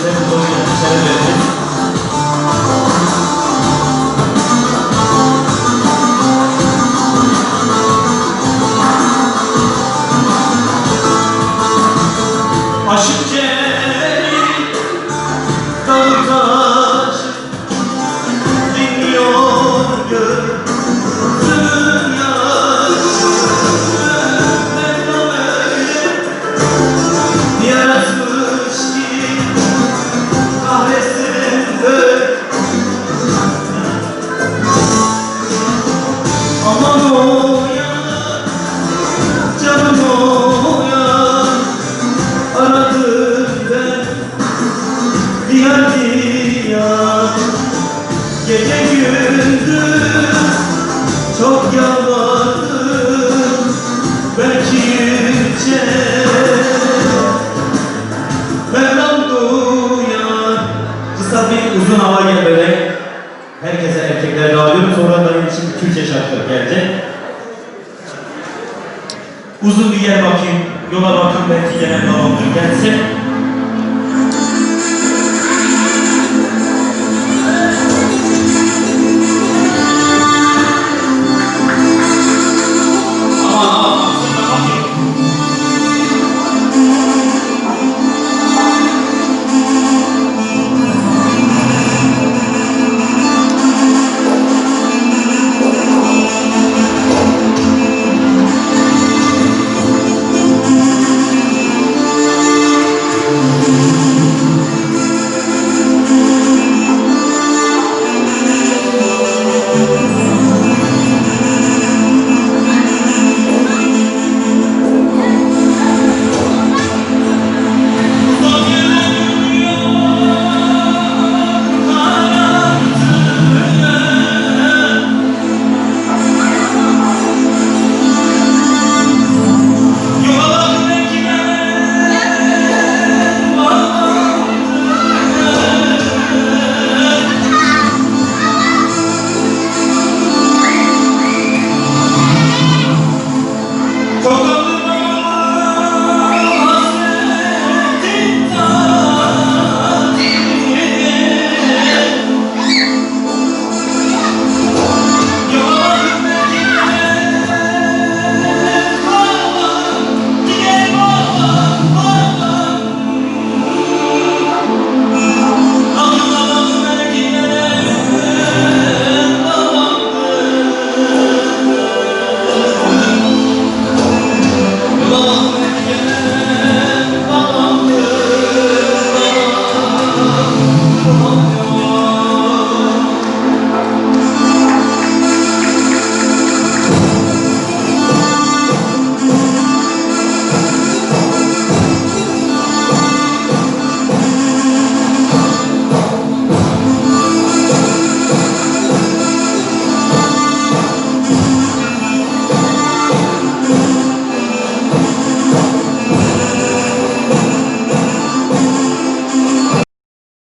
size bu konuyu şeref vereceğiz. Aşık Celil dalı taş dinliyor gözüm yaşı. Mevlam öyle yaratmış ki kahretsin böyle. Aman o ya canım o ya, aradım ben diyar diyar, gece gündüz çok yalvardım, belki yüce Mevlam duyar. Kısa bir uzun hava gelerek herkese erkeklere dağılıyorum. Sonra da için Türkçe şarkılar gelecek. Uzun bir yer bakayım, yola bakın, belki gelen babamdır gelse.